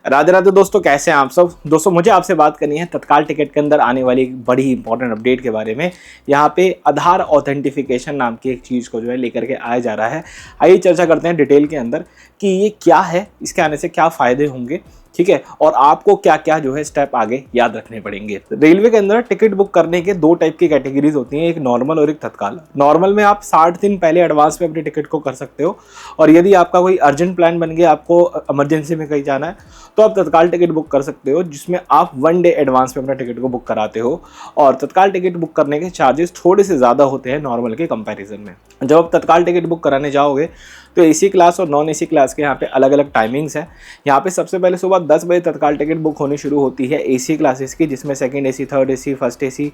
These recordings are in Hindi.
राधे राधे दोस्तों, कैसे हैं आप सब। दोस्तों मुझे आपसे बात करनी है तत्काल टिकट के अंदर आने वाली एक बड़ी इंपॉर्टेंट अपडेट के बारे में। यहाँ पे आधार ऑथेंटिफिकेशन नाम की एक चीज़ को जो है लेकर के आया जा रहा है। आइए चर्चा करते हैं डिटेल के अंदर कि ये क्या है, इसके आने से क्या फ़ायदे होंगे, ठीक है, और आपको क्या क्या जो है स्टेप आगे याद रखने पड़ेंगे। रेलवे के अंदर टिकट बुक करने के दो टाइप की कैटेगरीज होती हैं, एक नॉर्मल और एक तत्काल। नॉर्मल में आप 60 दिन पहले एडवांस में अपनी टिकट को कर सकते हो, और यदि आपका कोई अर्जेंट प्लान बन गया, आपको इमरजेंसी में कहीं जाना है, तो आप तत्काल टिकट बुक कर सकते हो, जिसमें आप 1 डे एडवांस में अपना टिकट को बुक कराते हो। और तत्काल टिकट बुक करने के चार्जेस थोड़े से ज़्यादा होते हैं नॉर्मल के कंपैरिजन में। जब आप तत्काल टिकट बुक कराने जाओगे तो एसी क्लास और नॉन एसी क्लास के यहाँ पे अलग अलग टाइमिंग्स हैं। यहाँ पे सबसे पहले सुबह 10 बजे तत्काल टिकट बुक होनी शुरू होती है एसी क्लासेस की, जिसमें second AC, third AC, first AC,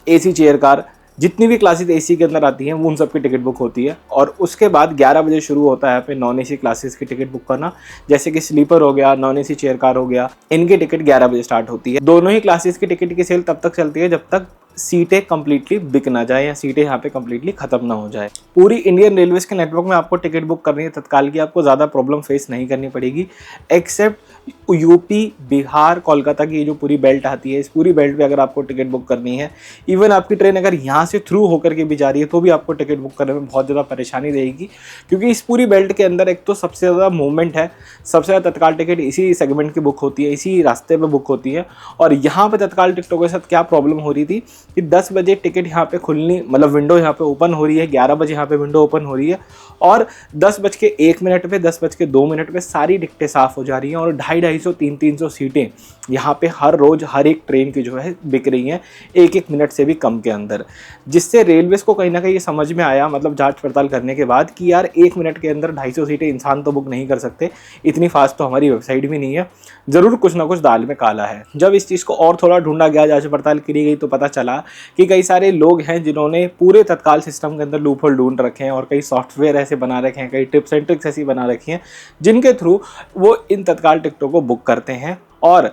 AC chair car, जितनी भी क्लासेस एसी के अंदर आती हैं उन सब की टिकट बुक होती है। और उसके बाद 11 बजे शुरू होता है यहाँ पे नॉन एसी क्लासेस की टिकट बुक करना, जैसे कि स्लीपर हो गया, नॉन एसी चेयर कार हो गया, इनकी टिकट 11 बजे स्टार्ट होती है। दोनों ही क्लासेस की टिकट की सेल तब तक चलती है जब तक सीटें कंप्लीटली बिक ना जाए या सीटें यहाँ पे कंप्लीटली खत्म ना हो जाए। पूरी इंडियन रेलवेज के नेटवर्क में आपको टिकट बुक करनी है तत्काल की, आपको ज़्यादा प्रॉब्लम फेस नहीं करनी पड़ेगी, एक्सेप्ट यूपी, बिहार, कोलकाता की जो पूरी बेल्ट आती है, इस पूरी बेल्ट पे अगर आपको टिकट बुक करनी है, इवन आपकी ट्रेन अगर यहाँ से थ्रू होकर के भी जा रही है तो भी आपको टिकट बुक करने में बहुत ज़्यादा परेशानी रहेगी। क्योंकि इस पूरी बेल्ट के अंदर एक तो सबसे ज़्यादा मूवमेंट है, सबसे ज़्यादा तत्काल टिकट इसी सेगमेंट की बुक होती है, इसी रास्ते पर बुक होती है। और यहाँ पर तत्काल टिकटों के साथ क्या प्रॉब्लम हो रही थी कि 10 बजे टिकट यहाँ पे खुलनी, मतलब विंडो यहाँ पे ओपन हो रही है, 11 बजे यहाँ पे विंडो ओपन हो रही है, और 10:01 पे, 10:02 पे सारी टिकटें साफ़ हो जा रही हैं। और 250-250, 300 सीटें यहाँ पे हर रोज़ हर एक ट्रेन की जो है बिक रही हैं, एक मिनट से भी कम के अंदर। जिससे रेलवेज़ को कहीं ना कहीं ये समझ में आया, मतलब जांच पड़ताल करने के बाद, कि यार 1 मिनट के अंदर 250 सीटें इंसान तो बुक नहीं कर सकते, इतनी फास्ट तो हमारी वेबसाइट भी नहीं है, ज़रूर कुछ ना कुछ दाल में काला है। जब इस चीज़ को और थोड़ा ढूंढा गया, जांच पड़ताल करी गई, तो पता चला कि कई सारे लोग हैं जिन्होंने पूरे तत्काल सिस्टम के अंदर लूपहोल ढूंढ रखे हैं, और कई सॉफ्टवेयर ऐसे बना रखे हैं, कई टिप्स एंड ट्रिक्स ऐसी बना रखी हैं जिनके थ्रू वो इन तत्काल टिकटों को बुक करते हैं, और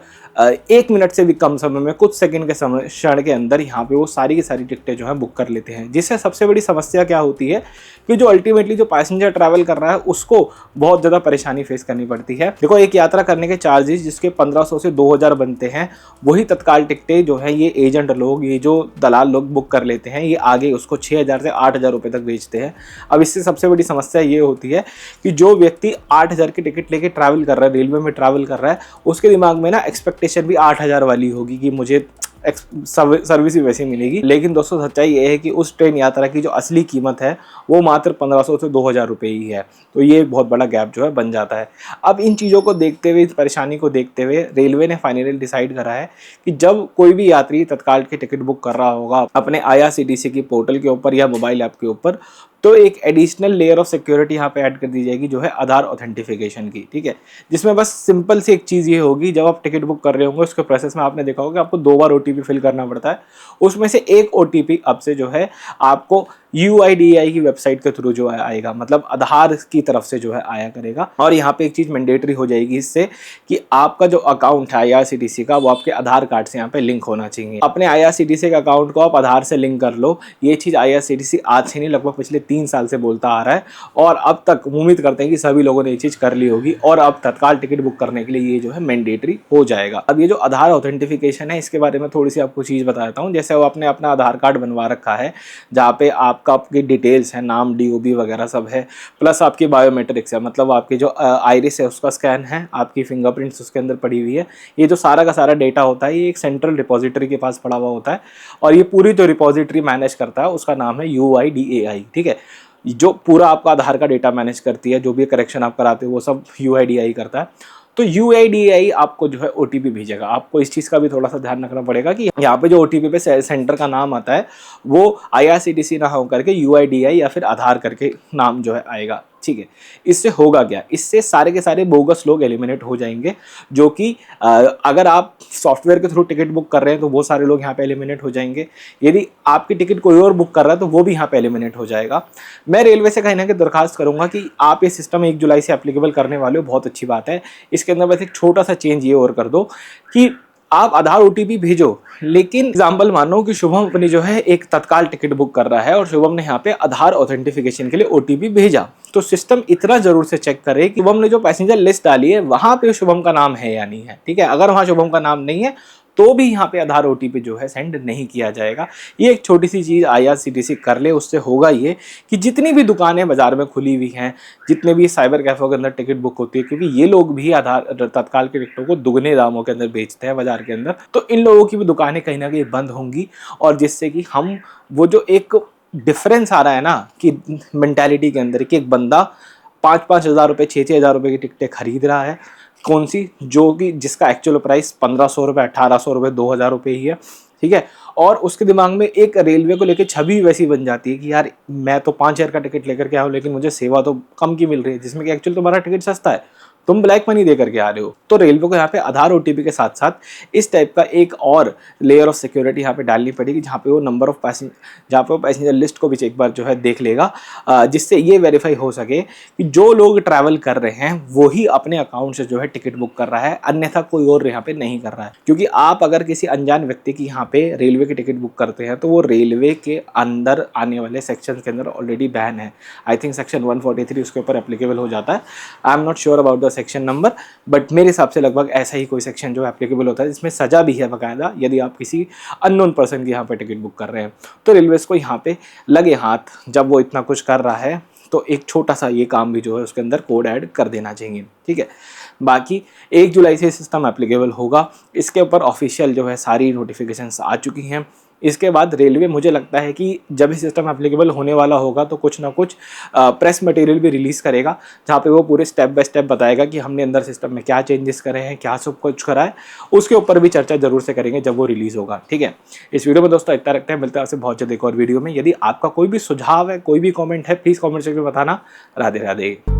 1 मिनट से भी कम समय में, कुछ सेकंड के समय क्षण के अंदर यहाँ पे वो सारी की सारी टिकटें जो है बुक कर लेते हैं। जिससे सबसे बड़ी समस्या क्या होती है कि जो अल्टीमेटली जो पैसेंजर ट्रैवल कर रहा है उसको बहुत ज़्यादा परेशानी फेस करनी पड़ती है। देखो, एक यात्रा करने के चार्जेस जिसके 1500 से 2000 बनते हैं, वही तत्काल टिकटें जो है ये एजेंट लोग, ये जो दलाल लोग बुक कर लेते हैं, ये आगे उसको 6000 से 8000 रुपये तक बेचते हैं। अब इससे सबसे बड़ी समस्या ये होती है कि जो व्यक्ति 8000 की टिकट लेके ट्रैवल कर रहा है, रेलवे में ट्रैवल कर रहा है, उसके दिमाग में ना एक्सपेक्टेशन भी 8000 वाली होगी कि मुझे सर्विस भी वैसी मिलेगी। लेकिन दोस्तों सच्चाई ये है कि उस ट्रेन यात्रा की जो असली कीमत है वो मात्र 1500 से 2000 रुपये ही है। तो ये बहुत बड़ा गैप जो है बन जाता है। अब इन चीज़ों को देखते हुए, इस परेशानी को देखते हुए, रेलवे ने फाइनली डिसाइड करा है कि जब कोई भी यात्री तत्काल की टिकट बुक कर रहा होगा अपने IRCTC की पोर्टल के ऊपर या मोबाइल ऐप के ऊपर, तो एक एडिशनल लेयर ऑफ सिक्योरिटी यहाँ पे ऐड कर दी जाएगी, जो है आधार ऑथेंटिफिकेशन की, ठीक है। जिसमें बस सिंपल सी एक चीज़ ये होगी, जब आप टिकट बुक कर रहे होंगे उसके प्रोसेस में आपने देखा होगा आपको 2 बार OTP फिल करना पड़ता है। उसमें से एक OTP अब से जो है आपको UIDAI की वेबसाइट के थ्रू जो है आएगा, मतलब आधार की तरफ से जो है आया करेगा। और यहाँ पे एक चीज़ मैंडेटरी हो जाएगी इससे कि आपका जो अकाउंट है IRCTC का, वो आपके आधार कार्ड से यहाँ पे लिंक होना चाहिए। अपने IRCTC के अकाउंट को आप आधार से लिंक कर लो। ये चीज़ IRCTC आज से नहीं, लगभग पिछले 3 साल से बोलता आ रहा है, और अब तक उम्मीद करते हैं कि सभी लोगों ने ये चीज़ कर ली होगी, और अब तत्काल टिकट बुक करने के लिए ये जो है मैंडेटरी हो जाएगा। अब ये जो आधार ऑथेंटिफिकेशन है, इसके बारे में थोड़ी सी आपको चीज़ बताता हूँ। जैसे वो आपने अपना आधार कार्ड बनवा रखा है, जहाँ पे आपकी डिटेल्स है, नाम, DOB वगैरह सब है, प्लस आपकी बायोमेट्रिक्स है, मतलब आपकी जो आइरिस है उसका स्कैन है, आपकी फिंगरप्रिंट्स उसके अंदर पड़ी हुई है। ये जो सारा का सारा डेटा होता है, ये एक सेंट्रल रिपोजिटरी के पास पड़ा हुआ होता है, और ये पूरी जो रिपोजिटरी मैनेज करता है उसका नाम है UIDAI, ठीक है। जो पूरा आपका आधार का डेटा मैनेज करती है, जो भी करेक्शन आप कराते हो वो सब UIDAI करता है। तो UIDAI आपको जो है OTP भेजेगा। आपको इस चीज़ का भी थोड़ा सा ध्यान रखना पड़ेगा कि यहाँ पे जो OTP पे सेंटर का नाम आता है वो IRCTC ना हो करके UIDAI या फिर आधार करके नाम जो है आएगा, ठीक है। इससे होगा क्या, इससे सारे के सारे बोगस लोग एलिमिनेट हो जाएंगे, जो कि अगर आप सॉफ्टवेयर के थ्रू टिकट बुक कर रहे हैं तो वो सारे लोग यहाँ पे एलिमिनेट हो जाएंगे। यदि आपकी टिकट कोई और बुक कर रहा है तो वो भी यहाँ पे एलिमिनेट हो जाएगा। मैं रेलवे से कहीं ना कहीं दरखास्त करूँगा कि आप ये सिस्टम 1 जुलाई से एप्लीकेबल करने वाले हो, बहुत अच्छी बात है। इसके अंदर बस एक छोटा सा चेंज ये और कर दो कि आप आधार ओटीपी भेजो, लेकिन एग्जाम्पल मानो कि शुभम अपनी जो है एक तत्काल टिकट बुक कर रहा है और शुभम ने यहाँ पे आधार ऑथेंटिफिकेशन के लिए ओटीपी भेजा, तो सिस्टम इतना जरूर से चेक करे कि शुभम ने जो पैसेंजर लिस्ट डाली है वहां पे शुभम का नाम है या नहीं है। ठीक है, अगर वहां शुभम का नाम नहीं है तो भी यहाँ पे आधार ओटीपी जो है सेंड नहीं किया जाएगा। ये एक छोटी सी चीज़ IRCTC कर ले, उससे होगा ये कि जितनी भी दुकानें बाजार में खुली हुई हैं, जितने भी साइबर कैफे के अंदर टिकट बुक होती है, क्योंकि ये लोग भी आधार तत्काल के टिकटों को दुगने दामों के अंदर बेचते हैं बाजार के अंदर, तो इन लोगों की भी दुकानें कहीं ना कहीं बंद होंगी। और जिससे कि हम वो जो एक डिफरेंस आ रहा है ना कि मेंटालिटी के अंदर कि एक बंदा 5-5 हज़ार रुपये 6-6 हज़ार रुपये की टिकटें खरीद रहा है, कौन सी जो कि जिसका एक्चुअल प्राइस 1500 रुपये 1800 रुपये 2000 रुपये ही है। ठीक है, और उसके दिमाग में एक रेलवे को लेकर छवि वैसी बन जाती है कि यार मैं तो 5000 का टिकट लेकर के आऊँ लेकिन मुझे सेवा तो कम की मिल रही है, जिसमें कि एक्चुअल तुम्हारा टिकट सस्ता है, तुम ब्लैक मनी दे करके आ रहे हो। तो रेलवे को यहाँ पे आधार ओटीपी के साथ साथ इस टाइप का एक और लेयर ऑफ सिक्योरिटी यहाँ पे डालनी पड़ेगी, जहाँ पे वो नंबर ऑफ पैसेंजर, जहाँ पे वो पैसेंजर लिस्ट को भी एक बार जो है देख लेगा, जिससे ये वेरीफाई हो सके कि जो लोग ट्रैवल कर रहे हैं वो ही अपने अकाउंट से जो है टिकट बुक कर रहा है, अन्यथा कोई और यहाँ पे नहीं कर रहा है। क्योंकि आप अगर किसी अनजान व्यक्ति की यहाँ पे रेलवे की टिकट बुक करते हैं तो वो रेलवे के अंदर आने वाले सेक्शन के अंदर ऑलरेडी बैन है। आई थिंक सेक्शन 143 उसके ऊपर एप्लीकेबल हो जाता है। I am not sure about the section number, but मेरे हिसाब से लगभग ऐसा ही कोई सेक्शन जो एप्लीकेबल होता है, जिसमें सजा भी है बाकायदा यदि आप किसी अननोन पर्सन की यहाँ पे टिकट बुक कर रहे हैं। तो रेलवेज को यहाँ पे लगे हाथ, जब वो इतना कुछ कर रहा है तो एक छोटा सा ये काम भी जो है उसके अंदर कोड ऐड कर देना चाहिए। ठीक है, बाकी 1 जुलाई से सिस्टम एप्लीकेबल होगा, इसके ऊपर ऑफिशियल जो है सारी नोटिफिकेशंस आ चुकी हैं। इसके बाद रेलवे, मुझे लगता है कि जब ही सिस्टम एप्लीकेबल होने वाला होगा तो कुछ ना कुछ प्रेस मटेरियल भी रिलीज़ करेगा, जहाँ पे वो पूरे स्टेप बाय स्टेप बताएगा कि हमने अंदर सिस्टम में क्या चेंजेस करे हैं, क्या सब कुछ करा है। उसके ऊपर भी चर्चा जरूर से करेंगे जब वो रिलीज़ होगा। ठीक है, इस वीडियो में दोस्तों इतना रखते हैं, मिलते हैं आपसे बहुत जल्द एक और वीडियो में। यदि आपका कोई भी सुझाव है, कोई भी कॉमेंट है, प्लीज़ कॉमेंट सेक्शन में बताना। राधे राधे।